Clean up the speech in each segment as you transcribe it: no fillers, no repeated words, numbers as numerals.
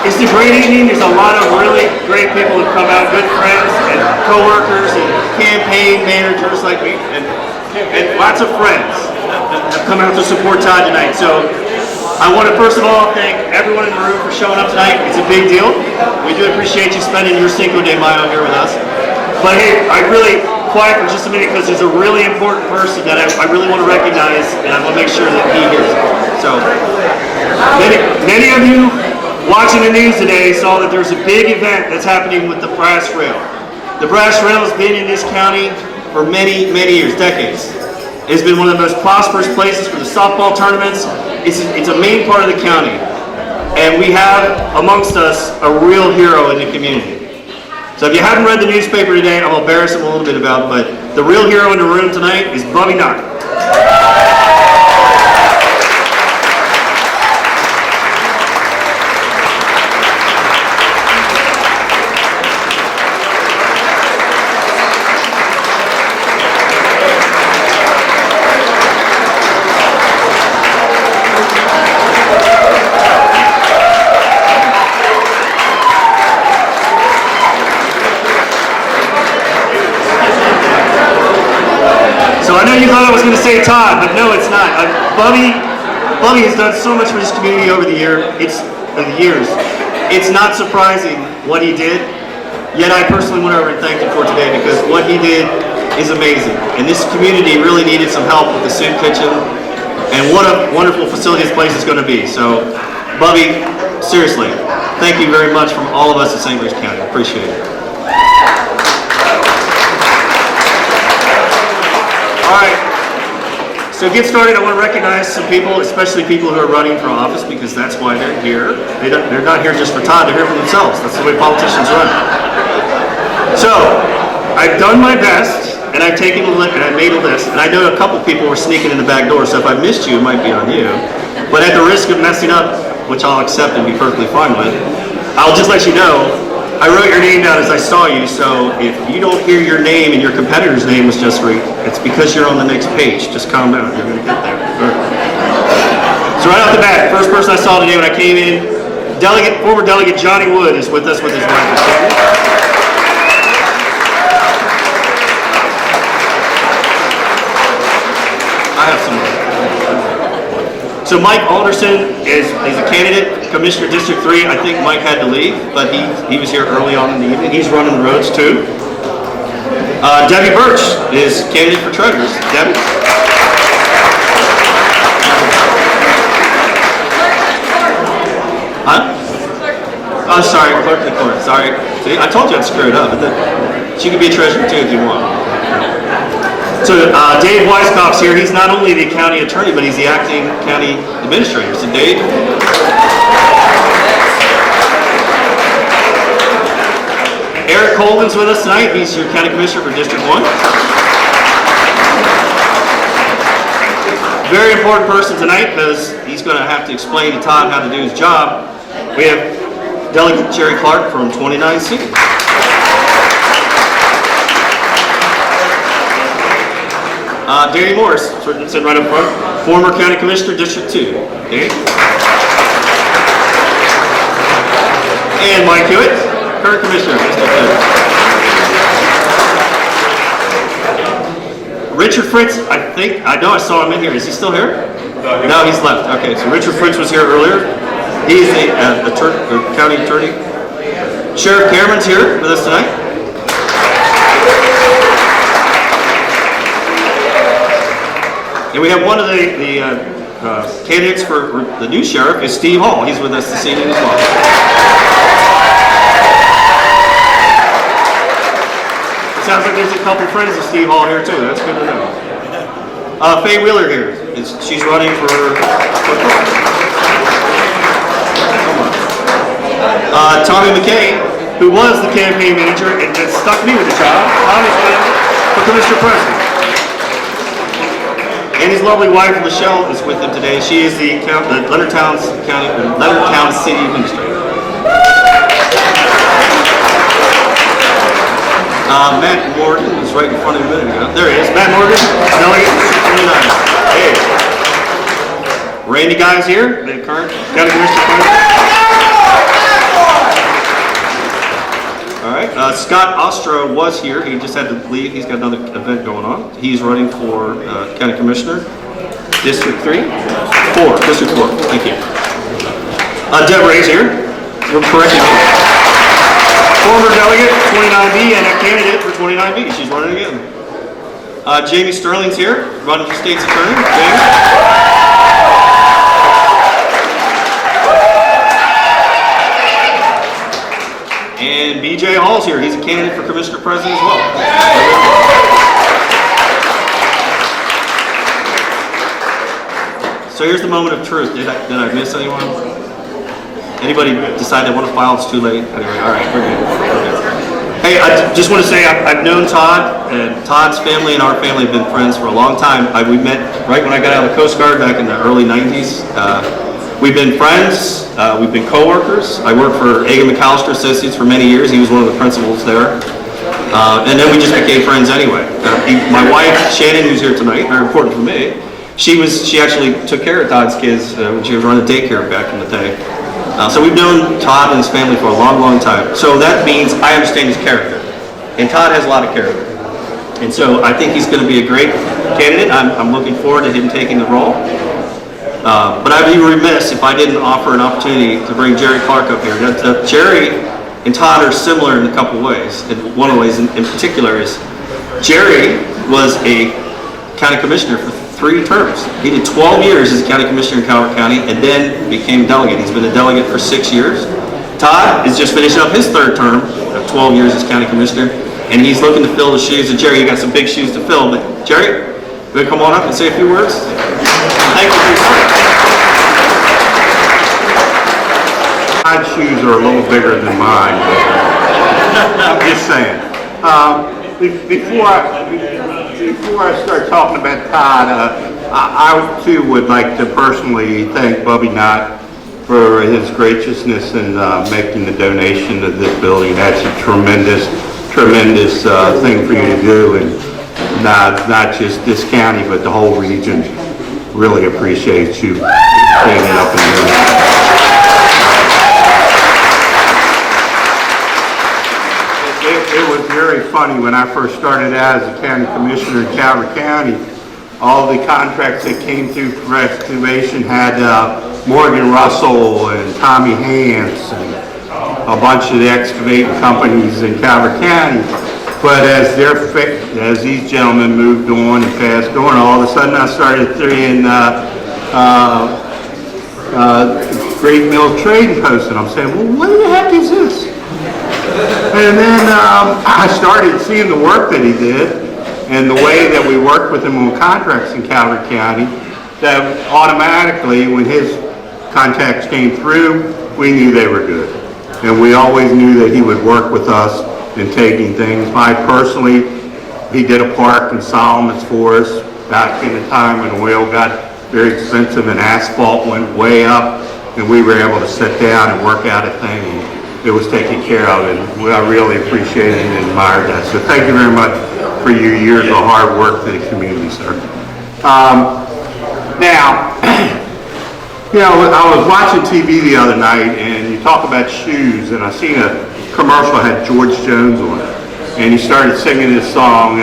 It's a great evening. There's a lot of really great people who've come out, good friends and co-workers and campaign managers like me, and lots of friends have come out to support Todd tonight. So I want to first of all thank everyone in the room for showing up tonight. It's a big deal. We do appreciate you spending your Cinco de Mayo here with us. But hey, I really quiet for just a minute because there's a really important person that I really want to recognize, and I want to make sure that he hears it. So many of you watching the news today saw that there's a big event that's happening with the brass rail. The brass rail has been in this county for many years, decades. It's been one of the most prosperous places for the softball tournaments. It's a main part of the county. And we have amongst us a real hero in the community. So if you haven't read the newspaper today, I'm going to embarrass him a little bit about it, but the real hero in the room tonight is Bubby Knock. So I know you thought I was going to say Todd, but no, it's not. Bubby has done so much for this community over the years. It's not surprising what he did, yet I personally went over and thanked him for today because what he did is amazing. And this community really needed some help with the soup kitchen, and what a wonderful facility this place is going to be. So, Bubby, seriously, thank you very much from all of us at St. Louis County. Appreciate it. All right, so to get started, I want to recognize some people, especially people who are running for office, because that's why they're here. They're not here just for Todd, they're here for themselves. That's the way politicians run. So, I've done my best, and I've taken a look, and I've made a list, and I know a couple people were sneaking in the back door, so if I missed you, it might be on you. But at the risk of messing up, which I'll accept and be perfectly fine with, I'll just let you know, I wrote your name down as I saw you, so if you don't hear your name and your competitor's name was just right, it's because you're on the next page. Just calm down, you're gonna get there. So right off the bat, first person I saw today when I came in, former Delegate Johnny Wood is with us with his wife. I have some more. So Mike Alderson is a candidate, Commissioner District 3. I think Mike had to leave, but he was here early on in the evening. He's running the roads too. Debbie Birch is candidate for treasurers. Debbie? Huh? Oh, sorry, clerk to court. Sorry. See, I told you I'd screw it up. She could be a treasurer too if you want. So Dave Weiskopf's here. He's not only the county attorney, but he's the acting county administrator. So Dave. Eric Colvin's with us tonight. He's your county commissioner for District 1. Very important person tonight because he's going to have to explain to Todd how to do his job. We have Delegate Jerry Clark from 29C. Danny Morris, sitting right up front, former county commissioner, District 2. Danny. And Mike Hewitt, current commissioner, District 2. Richard Fritz, I know I saw him in here. Is he still here? No, he's left. Okay, so Richard Fritz was here earlier. He's the county attorney. Sheriff Cameron's here with us tonight. And we have one of the candidates for the new sheriff is Steve Hall. He's with us this evening as well. It sounds like there's a couple friends of Steve Hall here too. That's good to know. Faye Wheeler here. She's running for Tommy McKay, who was the campaign manager and stuck me with the job. Tommy's running for commissioner president. And his lovely wife, Michelle, is with him today. She is the Leonardtown City Administrator. Matt Morgan is right in front of me a minute ago. There he is. Matt Morgan, Delegate 29. Randy Guy's here, the current County Commissioner. Scott Ostro was here. He just had to leave. He's got another event going on. He's running for County Commissioner, District 3? 4, District 4. Thank you. Deb Ray's here. We're correcting her. Former delegate, 29B, and a candidate for 29B. She's running again. Jamie Sterling's here, running for State's Attorney. Jamie. And BJ Hall's here. He's a candidate for Commissioner President as well. So here's the moment of truth. Did I miss anyone? Anybody decide they want to file? It's too late. Anyway, all right, we're good. Hey, I just want to say I've known Todd, and Todd's family and our family have been friends for a long time. We met right when I got out of the Coast Guard back in the early 90s. We've been friends, we've been co-workers. I worked for Egan McAllister Associates for many years. He was one of the principals there. And then we just became friends anyway. My wife, Shannon, who's here tonight, very important for me, she actually took care of Todd's kids when she was running daycare back in the day. So we've known Todd and his family for a long, long time. So that means I understand his character. And Todd has a lot of character. And so I think he's going to be a great candidate. I'm looking forward to him taking the role. But I'd be remiss if I didn't offer an opportunity to bring Jerry Clark up here. Jerry and Todd are similar in a couple ways. And one of the ways in particular is Jerry was a county commissioner for 3 terms. He did 12 years as a county commissioner in Calvert County and then became delegate. He's been a delegate for 6 years. Todd is just finishing up his 3rd term of 12 years as county commissioner, and he's looking to fill the shoes of Jerry. You got some big shoes to fill, but Jerry, you want to come on up and say a few words? Thank you for your time. My shoes are a little bigger than mine, but I'm just saying. Before I start talking about Todd, I too would like to personally thank Bubby Knott for his graciousness in making the donation of this building. That's a tremendous thing for you to do, and not just this county, but the whole region really appreciates you standing up and doing that. It was very funny when I first started out as a county commissioner in Calvert County. All the contracts that came through for excavation had Morgan Russell and Tommy Hance and a bunch of the excavating companies in Calvert County. But as these gentlemen moved on and passed on, all of a sudden I started seeing Great Mill Trading Post, and I'm saying, well, what the heck is this? And then I started seeing the work that he did and the way that we worked with him on contracts in Calvert County, that automatically when his contacts came through, we knew they were good. And we always knew that he would work with us in taking things. Personally, he did a park in Solomon's for us back in the time when oil got very expensive and asphalt went way up, and we were able to sit down and work out a thing. And it was taken care of, and I really appreciated and admired that. So thank you very much for your years of hard work to the community, sir. Now, I was watching TV the other night, and you talk about shoes, and I seen a commercial that had George Jones on it, and he started singing this song,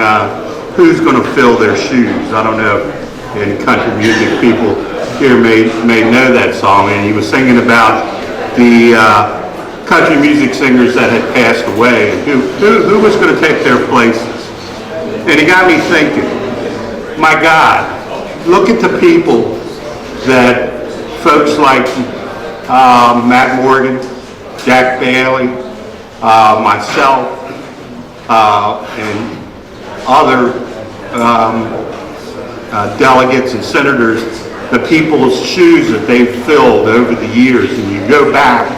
Who's Gonna Fill Their Shoes? I don't know if any country music people here may know that song, and he was singing about the country music singers that had passed away, and who was going to take their places. And it got me thinking, my God, look at the people that folks like Matt Morgan, Jack Bailey, myself, and other delegates and senators, the people's shoes that they've filled over the years. And you go back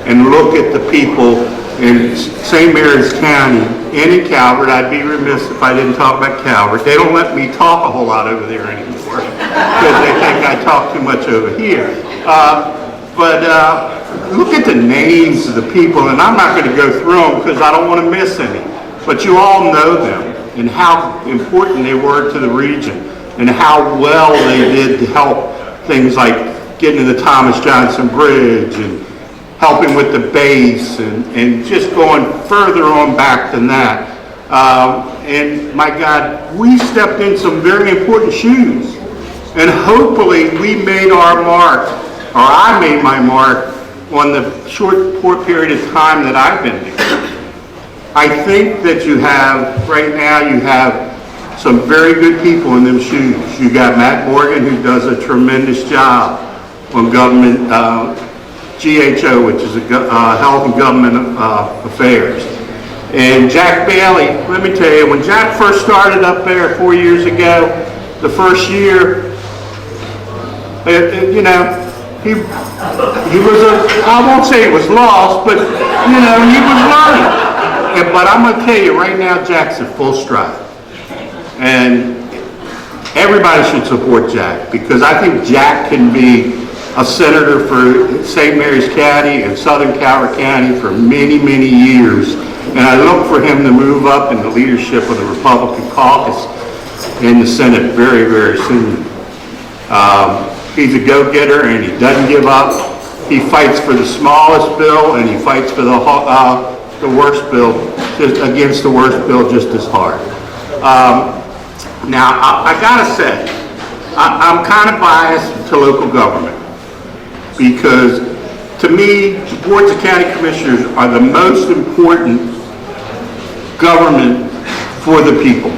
and look at the people in St. Mary's County and in Calvert. I'd be remiss if I didn't talk about Calvert. They don't let me talk a whole lot over there anymore because they think I talk too much over here. But look at the names of the people, and I'm not going to go through them because I don't want to miss any. But you all know them and how important they were to the region and how well they did to help things like getting to the Thomas Johnson Bridge and helping with the base and just going further on back than that. And my God, we stepped in some very important shoes. And hopefully we made our mark, or I made my mark, on the short period of time that I've been here. I think that you have, right now, you have some very good people in them shoes. You got Matt Morgan, who does a tremendous job on government, GHO, which is Health and Government Affairs. And Jack Bailey, let me tell you, when Jack first started up there 4 years ago, the first year, you know, he was I won't say he was lost, but, you know, he was learning. But I'm going to tell you right now, Jack's at full stride. And everybody should support Jack, because I think Jack can be a senator for St. Mary's County and Southern Calvert County for many, many years. And I look for him to move up in the leadership of the Republican caucus in the Senate very, very soon. He's a go-getter, and he doesn't give up. He fights for the smallest bill, and he fights for the worst bill, just against the worst bill just as hard. Now, I gotta say, I'm kind of biased to local government, because to me, the boards of county commissioners are the most important government for the people.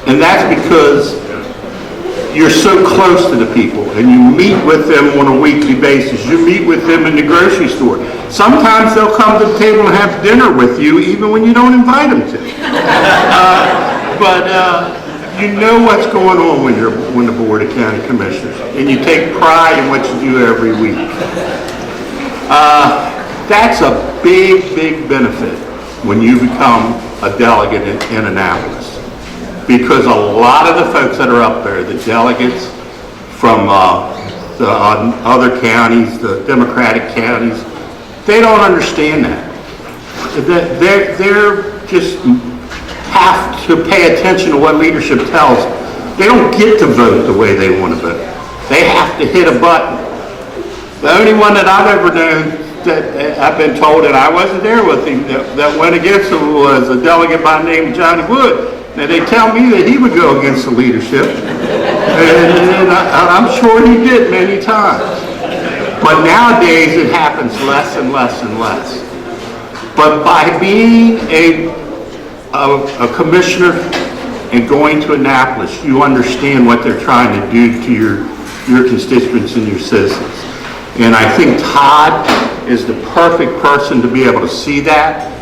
And that's because you're so close to the people, and you meet with them on a weekly basis. You meet with them in the grocery store. Sometimes they'll come to the table and have dinner with you, even when you don't invite them to. But you know what's going on when you're on the Board of County Commissioners, and you take pride in what you do every week. That's a big, big benefit when you become a delegate in Annapolis. Because a lot of the folks that are up there, the delegates from the other counties, the Democratic counties, they don't understand that. They're just have to pay attention to what leadership tells them. They don't get to vote the way they want to vote. They have to hit a button. The only one that I've ever known that I've been told, and I wasn't there with him, that went against him was a delegate by the name of Johnny Wood. Now, they tell me that he would go against the leadership, and I'm sure he did many times. But nowadays, it happens less and less and less. But by being a commissioner and going to Annapolis, you understand what they're trying to do to your constituents and your citizens. And I think Todd is the perfect person to be able to see that,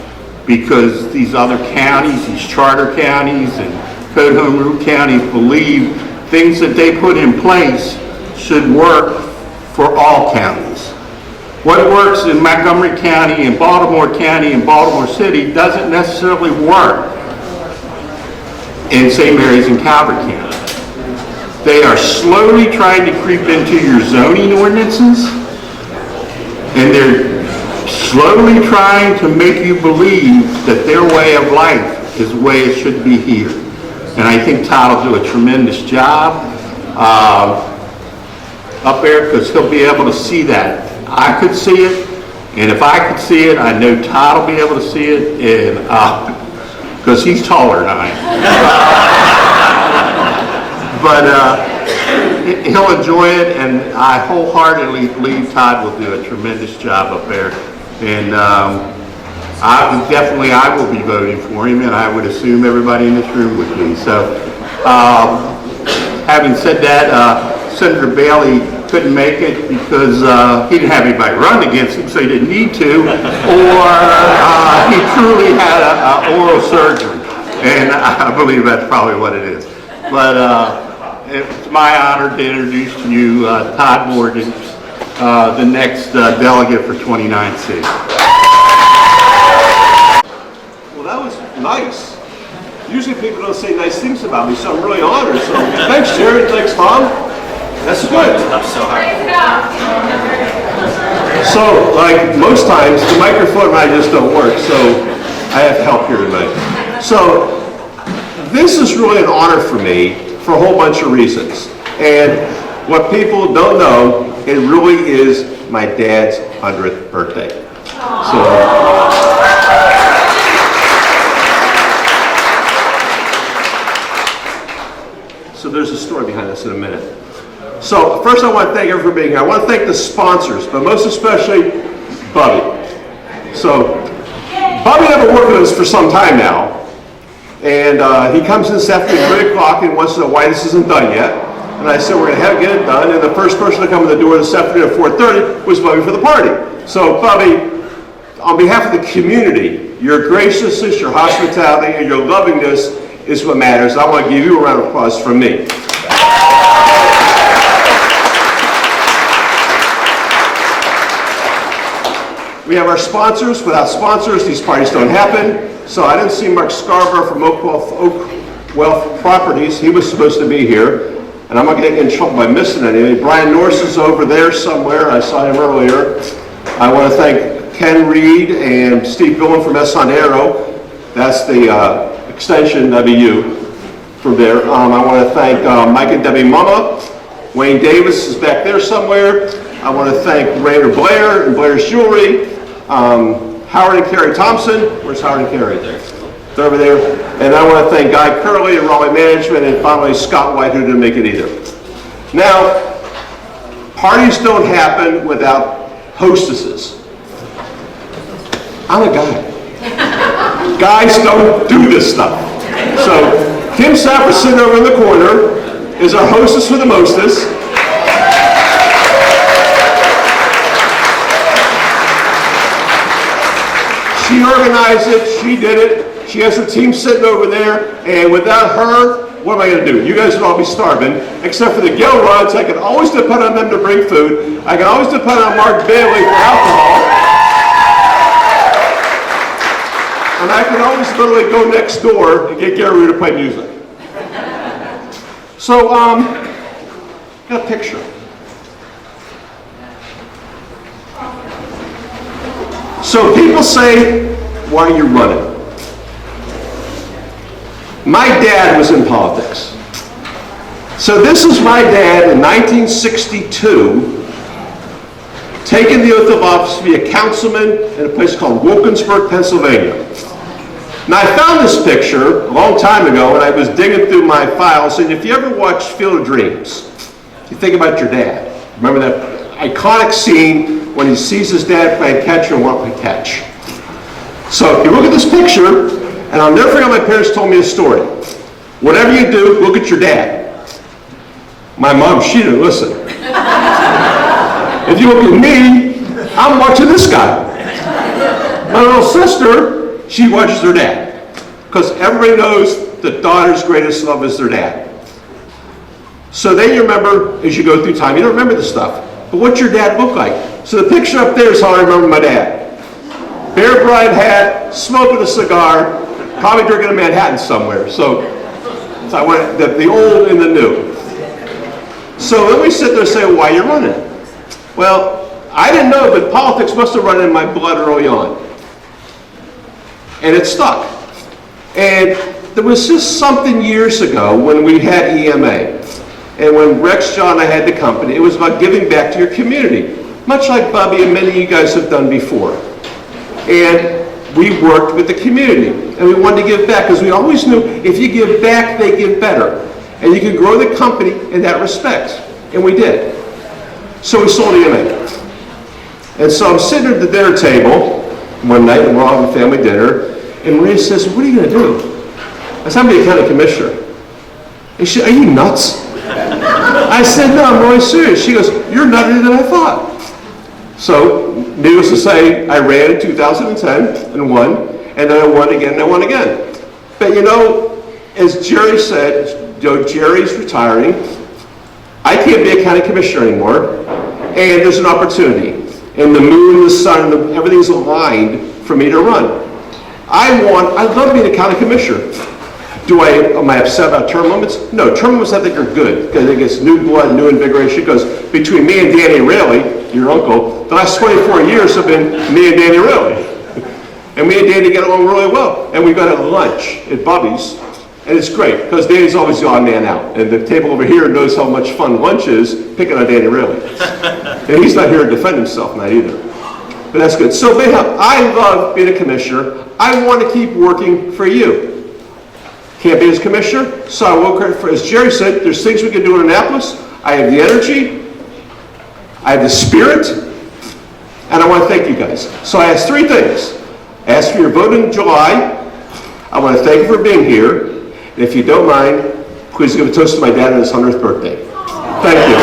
because these other counties, these charter counties and code home rule counties, believe things that they put in place should work for all counties. What works in Montgomery County and Baltimore County and Baltimore City doesn't necessarily work in St. Mary's and Calvert County. They are slowly trying to creep into your zoning ordinances, and they're slowly trying to make you believe that their way of life is the way it should be here. And I think Todd will do a tremendous job up there, because he'll be able to see that. I could see it, and if I could see it, I know Todd will be able to see it, and because he's taller than I am. But he'll enjoy it, and I wholeheartedly believe Todd will do a tremendous job up there. And I will be voting for him, and I would assume everybody in this room would be. So, having said that, Senator Bailey couldn't make it because he didn't have anybody run against him, so he didn't need to, or he truly had an oral surgery, and I believe that's probably what it is. But it's my honor to introduce to you Todd Morgan, the next delegate for 29C. Well, that was nice. Usually people don't say nice things about me, so I'm really honored. So thanks, Jared. Thanks, Tom. That's good. I'm so happy. So, like most times, the microphone and I just don't work, so I have help here tonight. So, this is really an honor for me for a whole bunch of reasons. And what people don't know It really is my dad's 100th birthday. So there's a story behind this in a minute. So first I want to thank everyone for being here. I want to thank the sponsors, but most especially Bubby. So Bubby and I have been working with us for some time now. And he comes in this afternoon at 3 o'clock and wants to know why this isn't done yet. And I said, we're going to get it done. And the first person to come in the door this afternoon at 4:30 was Bubby for the party. So Bubby, on behalf of the community, your graciousness, your hospitality, and your lovingness is what matters. I want to give you a round of applause from me. We have our sponsors. Without sponsors, these parties don't happen. So I didn't see Mark Scarborough from Oak Wealth Properties. He was supposed to be here. And I'm not going to get in trouble by missing anything. Brian Norris is over there somewhere. I saw him earlier. I want to thank Ken Reed and Steve Billen from Esondero. That's the extension WU from there. I want to thank Mike and Debbie Mama. Wayne Davis is back there somewhere. I want to thank Rainer Blair and Blair's Jewelry. Howard and Carrie Thompson. Where's Howard and Carrie? They're over there. And I want to thank Guy Curley and Raleigh Management, and finally Scott White, who didn't make it either. Now, parties don't happen without hostesses. I'm a guy. Guys don't do this stuff. So Kim Saperson over in the corner is our hostess for the mostest. She organized it, she did it. She has her team sitting over there, and without her, what am I going to do? You guys would all be starving, except for the Gill Rods. I can always depend on them to bring food. I can always depend on Mark Bailey for alcohol. And I can always literally go next door and get Gary to play music. So, got a picture. So people say, why are you running? My dad was in politics. So this is my dad in 1962, taking the oath of office to be a councilman in a place called Wilkinsburg, Pennsylvania. Now I found this picture a long time ago when I was digging through my files, and if you ever watch Field of Dreams, you think about your dad. Remember that iconic scene when he sees his dad playing catcher and wants to catch. So if you look at this picture, and I'll never forget my parents told me a story. Whatever you do, look at your dad. My mom, she didn't listen. If you look at me, I'm watching this guy. My little sister, she watches her dad. Because everybody knows the daughter's greatest love is their dad. So then you remember, as you go through time, you don't remember the stuff. But what's your dad look like? So the picture up there is how I remember my dad. Bear Bryant hat, smoking a cigar, probably drinking a Manhattan somewhere. So I went the old and the new. So then we sit there and say, why are you running? Well, I didn't know, but politics must have run in my blood early on. And it stuck. And there was just something years ago when we had EMA. And when Rex, John, and I had the company, it was about giving back to your community. Much like Bobby and many of you guys have done before. And we worked with the community, and we wanted to give back because we always knew if you give back, they give better. And you can grow the company in that respect. And we did. So we sold EMA. And so I'm sitting at the dinner table one night, and we're all having family dinner, and Maria says, what are you going to do? I said, I'm going to be a county commissioner. And she said, are you nuts? I said, no, I'm really serious. She goes, you're nuttier than I thought. So, needless to say, I ran in 2010 and won, and then I won again and I won again. But you know, as Jerry said, Jerry's retiring. I can't be a county commissioner anymore, and there's an opportunity. And the moon, the sun, everything's aligned for me to run. I love being a county commissioner. Am I upset about term limits? No, term limits I think are good, because I think it's new blood, new invigoration, because between me and Danny Raley, your uncle, the last 24 years have been me and Danny Raley. And me and Danny get along really well. And we got a lunch at Bubby's, And it's great, because Danny's always the odd man out. And the table over here knows how much fun lunch is, picking on Danny really. And he's not here to defend himself, not either. But that's good. So anyhow, I love being a commissioner. I want to keep working for you. Can't be as commissioner, so I will, as Jerry said, there's things we can do in Annapolis. I have the energy, I have the spirit, and I want to thank you guys. So I ask three things. I ask for your vote in July. I want to thank you for being here. And if you don't mind, please give a toast to my dad on his 100th birthday. Thank you.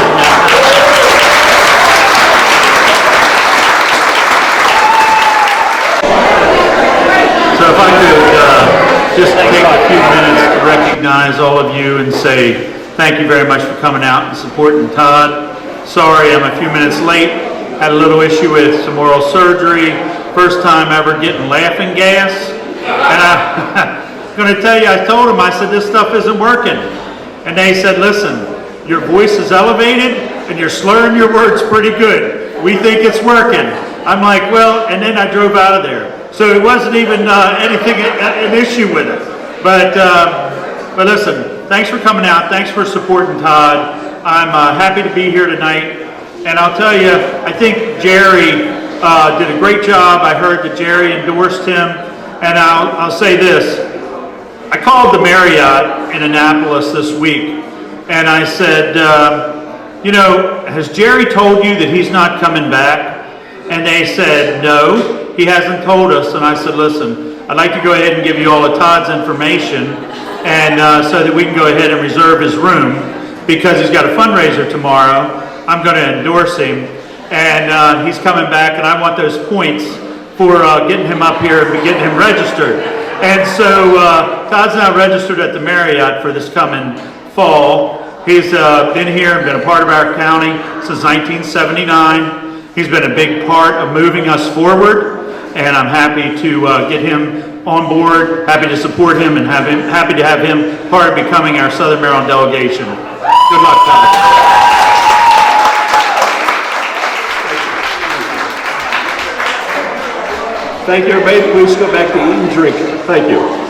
So if I could just take a few minutes to recognize all of you and say thank you very much for coming out and supporting Todd. Sorry I'm a few minutes late. Had a little issue with some oral surgery. First time ever getting laughing gas. And I'm going to tell you, I told them, I said, this stuff isn't working. And they said, listen, your voice is elevated and you're slurring your words pretty good. We think it's working. I'm like, well, and then I drove out of there. So it wasn't even anything, an issue with it. But listen, thanks for coming out. Thanks for supporting Todd. I'm happy to be here tonight. And I'll tell you, I think Jerry did a great job. I heard that Jerry endorsed him. And I'll say this. I called the Marriott in Annapolis this week, and I said, you know, has Jerry told you that he's not coming back? And they said, no, he hasn't told us. And I said, listen, I'd like to go ahead and give you all of Todd's information, and so that we can go ahead and reserve his room, because he's got a fundraiser tomorrow. I'm going to endorse him, and he's coming back, and I want those points for getting him up here and getting him registered. And so Todd's now registered at the Marriott for this coming fall. He's been here and been a part of our county since 1979. He's been a big part of moving us forward, and I'm happy to get him on board, happy to support him, and happy to have him part of becoming our Southern Maryland delegation. Good luck, Todd. Thank you, everybody. Please go back to eat and drink. Thank you.